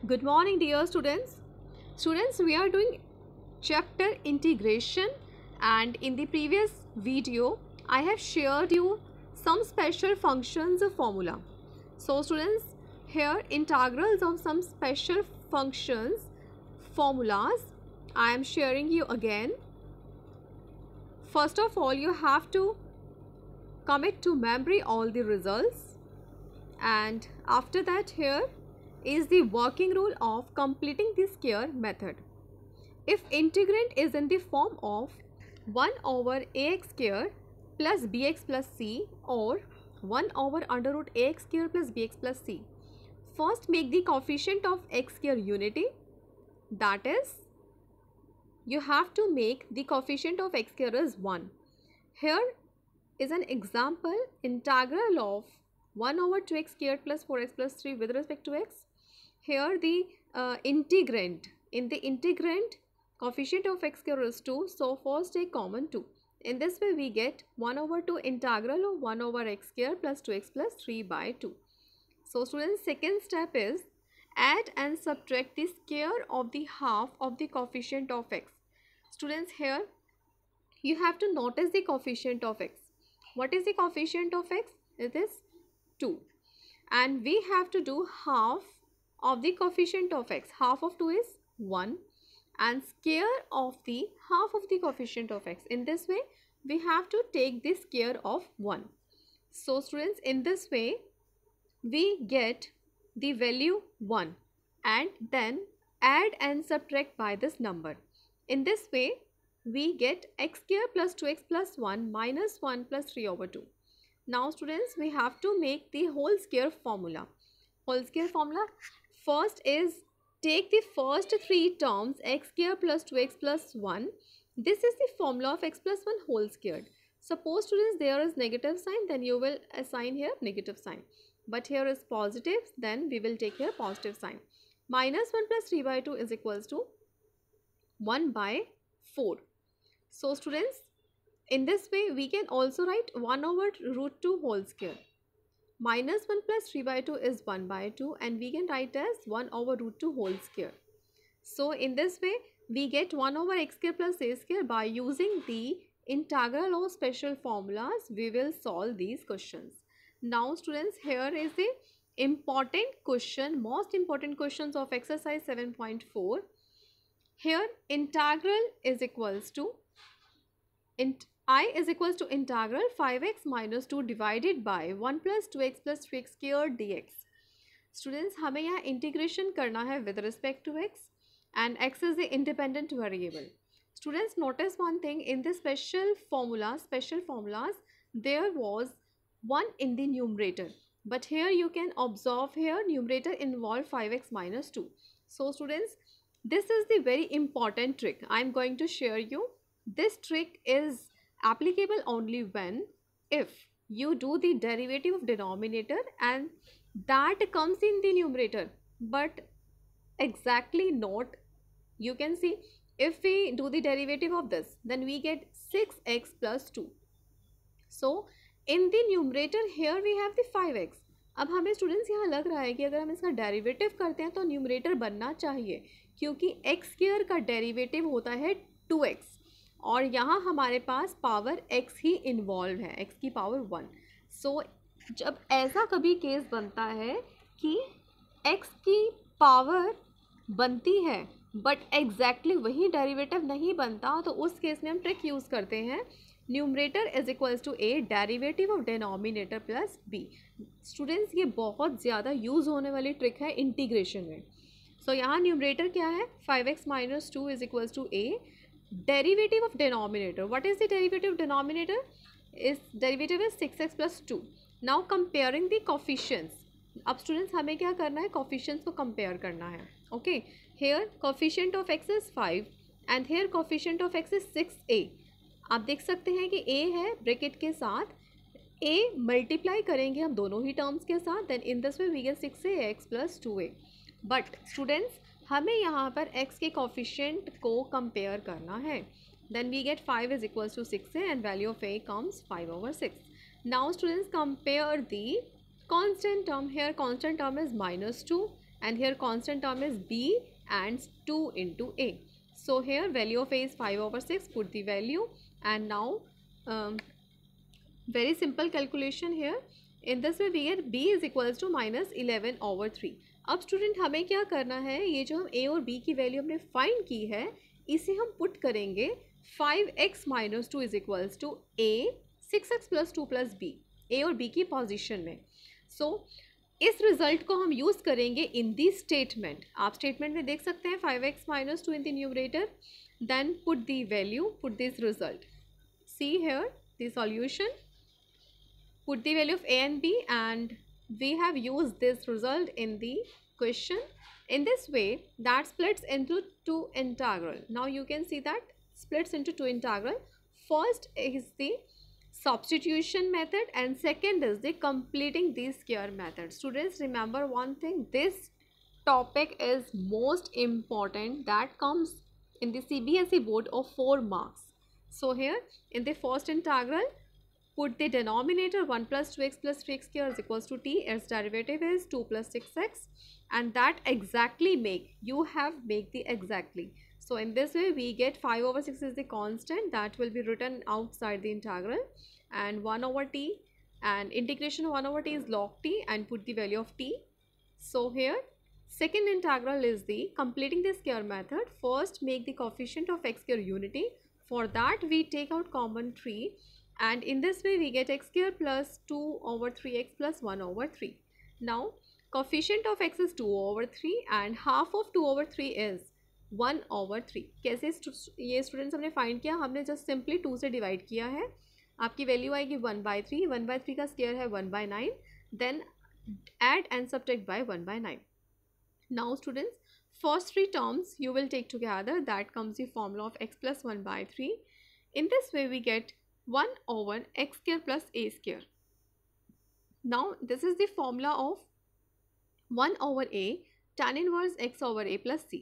Good morning, dear students. Students, we are doing chapter integration, and in the previous video, I have shared you some special functions of formula. So, students, here integrals of some special functions, formulas, I am sharing you again. First of all, you have to commit to memory all the results, and after that, here is the working rule of completing the square method. If integrand is in the form of 1 over ax square plus bx plus c or 1 over under root ax square plus bx plus c, first make the coefficient of x square unity, that is, you have to make the coefficient of x square as 1. Here is an example, integral of 1 over 2x squared plus 4x plus 3 with respect to x. Here the integrand, in the integrand coefficient of x square is 2, so first take common 2. In this way we get 1 over 2 integral of 1 over x square plus 2x plus 3 by 2. So students, second step is add and subtract the square of the half of the coefficient of x. Students, here you have to notice the coefficient of x. What is the coefficient of x? It is 2. And we have to do half of the coefficient of x. Half of 2 is 1 and square of the half of the coefficient of x. In this way, we have to take the square of 1. So students, in this way, we get the value 1 and then add and subtract by this number. In this way, we get x square plus 2x plus 1 minus 1 plus 3 over 2. Now students, we have to make the whole square formula. Whole square formula first is take the first three terms x square plus 2x plus 1. This is the formula of x plus 1 whole squared. Suppose students there is negative sign, then you will assign here negative sign. But here is positive, then we will take here positive sign. Minus 1 plus 3 by 2 is equals to 1 by 4. So students, in this way we can also write 1 over root 2 whole square. Minus 1 plus 3 by 2 is 1 by 2 and we can write as 1 over root 2 whole square. So in this way we get 1 over x square plus a square. By using the integral or special formulas, we will solve these questions. Now students, here is the important question, most important questions of exercise 7.4. Here integral is equals to I is equals to integral 5x minus 2 divided by 1 plus 2x plus 3x squared dx. Students, हमें यहाँ integration करना है with respect to x and x is the independent variable. Students, notice one thing, in the special formulas, there was 1 in the numerator. But here you can observe here numerator involve 5x minus 2. So students, this is the very important trick I am going to share you. This trick is applicable only when if you do the derivative of denominator and that comes in the numerator, but exactly not. You can see if we do the derivative of this, then we get 6x plus 2. So in the numerator here we have the 5x. अब हमें students यहाँ लग रहा है कि अगर हम इसका डेरिवेटिव करते हैं तो न्यूमरेटर बनना चाहिए, क्योंकि x स्क्वायर का डेरिवेटिव होता है 2x और यहाँ हमारे पास पावर x ही इन्वॉल्व है, x की पावर 1. सो जब ऐसा कभी केस बनता है कि x की पावर बनती है बट एग्जैक्टली वही डेरिवेटिव नहीं बनता, तो उस केस में हम ट्रिक यूज़ करते हैं numerator is equals to a derivative of denominator plus b. Students, ये बहुत ज़्यादा यूज़ होने वाली ट्रिक है इंटीग्रेशन में. सो यहाँ न्यूमरेटर क्या है 5x minus 2 is equals to a derivative of denominator. What is the derivative of denominator? Is derivative is 6x plus 2. Now comparing the coefficients. अब students हमें क्या करना है, coefficients को compare करना है. Okay, here coefficient of x is 5 and here coefficient of x is 6a. आप देख सकते हैं कि a है ब्रैकेट के साथ, a मल्टीप्लाई करेंगे हम दोनों ही टर्म्स के साथ, then in this way we get 6ax plus 2a. But students, हमें यहाँ पर x के कोफिशिएंट को कंपेयर करना है. Then we get 5 is equals to 6a and value of a comes 5 over 6. Now students, compare the constant term. Here constant term is minus 2 and here constant term is b and 2 into a. So here value of a is 5/6, put the value, and now very simple calculation here. In this way we get b is equals to -11/3. अब student हमें क्या करना है, ये जो हम a और b की वैल्यू हमने फाइंड की है इसे हम पुट करेंगे 5x - 2 is equals to a 6x + 2 + b, a और b की पोजीशन में. सो इस रिजल्ट को हम यूज़ करेंगे इन दी स्टेटमेंट. आप स्टेटमेंट में देख सकते हैं 5x - 2 in the numerator, then put the value, put this result. See here the solution, put the value of a and b, and we have used this result in the question. In this way that splits into two integral. Now you can see that splits into two integral. First is the substitution method and second is the completing the square method. Students, remember one thing, this topic is most important, that comes in the CBSE board of 4 marks. So here in the first integral, put the denominator 1 + 2x + 3x square is equals to t, its derivative is 2 + 6x, and that exactly make the exactly. So in this way we get 5/6 is the constant that will be written outside the integral, and 1/t, and integration of 1/t is log t, and put the value of t. So here second integral is the completing the square method. First make the coefficient of x square unity. For that we take out common 3, and in this way we get x square plus 2/3x plus 1/3. Now coefficient of x is 2/3 and half of 2/3 is 1/3. कैसे ये students हमने find किया, हमने just simply 2 से divide किया है. आपकी value आएगी 1/3, 1/3 का स्क्वायर है 1/9, then add and subtract by 1/9. Now students, first 3 terms you will take together, that comes the formula of x plus 1/3. In this way we get 1/x square plus a square. Now this is the formula of 1/a tan inverse x/a plus c.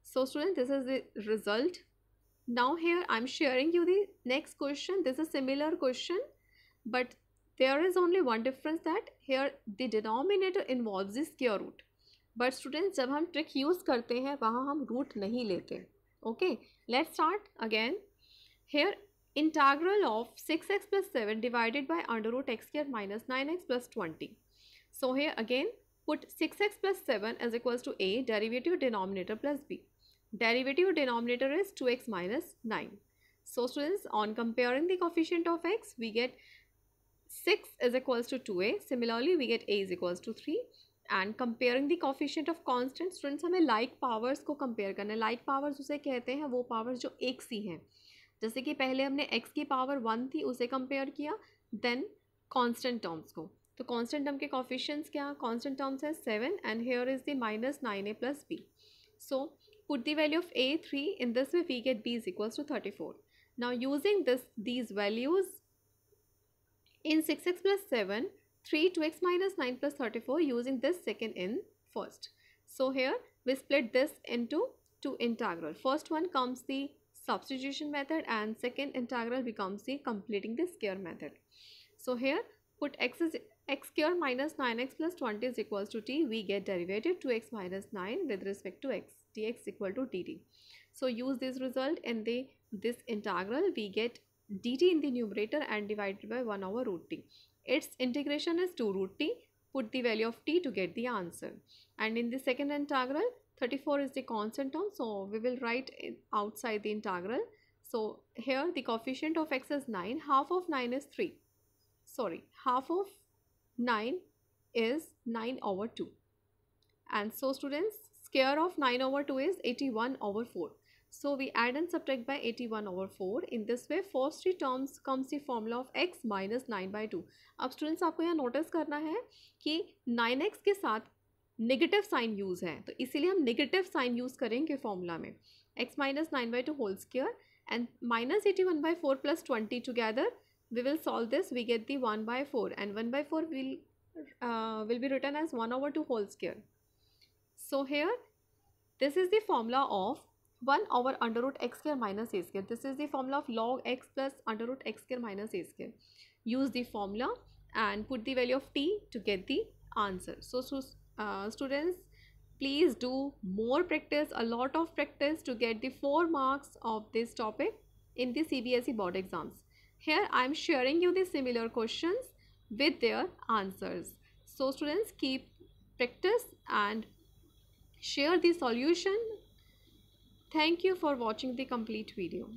So students, this is the result. Now here I am sharing you the next question. This is a similar question, but there is only one difference, that here the denominator involves the square root. But students, जब हम trick use करते हैं वहाँ हम root नहीं लेते. Okay, let's start again. Here integral of 6x plus 7 divided by under root x square minus 9x plus 20. So here again put 6x plus 7 is equals to a, derivative denominator plus b. Derivative denominator is 2x minus 9. So students, on comparing the coefficient of x we get 6 is equals to 2a. Similarly we get a is equals to 3. And comparing the coefficient of constant, students हमें like powers को compare करना है. like powers उसे कहते हैं वो powers जो एक सी हैं. जैसे कि पहले हमने x की पावर 1 थी उसे कंपेयर किया, देन कांस्टेंट टर्म्स को. तो कांस्टेंट टर्म के कोफिशिएंट्स क्या, कांस्टेंट टर्म्स है 7 and here is the -9a plus b. So put the value of a 3. In this way we get b is equals to 34. Now using these values in 6x plus 7, 3 2x minus 9 plus 34, using this second in first. So here we split this into two integral. First one comes the substitution method and second integral becomes the completing the square method. So here put x square minus 9x plus 20 is equals to t. We get derivative 2x minus 9 with respect to x, dx equal to dt. So use this result in this integral. We get dt in the numerator and divided by 1/√t. Its integration is 2√t. Put the value of t to get the answer. And in the second integral, 34 is the constant term, so we will write it outside the integral. So here the coefficient of x is 9, half of 9 is 3. Sorry, half of 9 is 9/2. And so students, square of 9/2 is 81/4. So we add and subtract by 81/4. In this way first 3 terms comes the formula of x minus 9/2. अब students आपको यहाँ notice करना है कि 9x के साथ negative sign use है, तो इसीलिए हम नेगेटिव साइन यूज़ करेंगे फॉर्मूला में. x minus 9/2 whole square and minus 81/4 plus 20 together. We will solve this. We get the 1/4 and 1/4 will be written as 1/2 whole square. So here this is the formula of 1/√x square minus a square. This is the formula of log x plus √x square minus a square. Use the formula and put the value of t to get the answer. So students, Please do more practice, a lot of practice to get the 4 marks of this topic in the CBSE board exams. Here I am sharing you the similar questions with their answers. So students, keep practice and share the solution. Thank you for watching the complete video.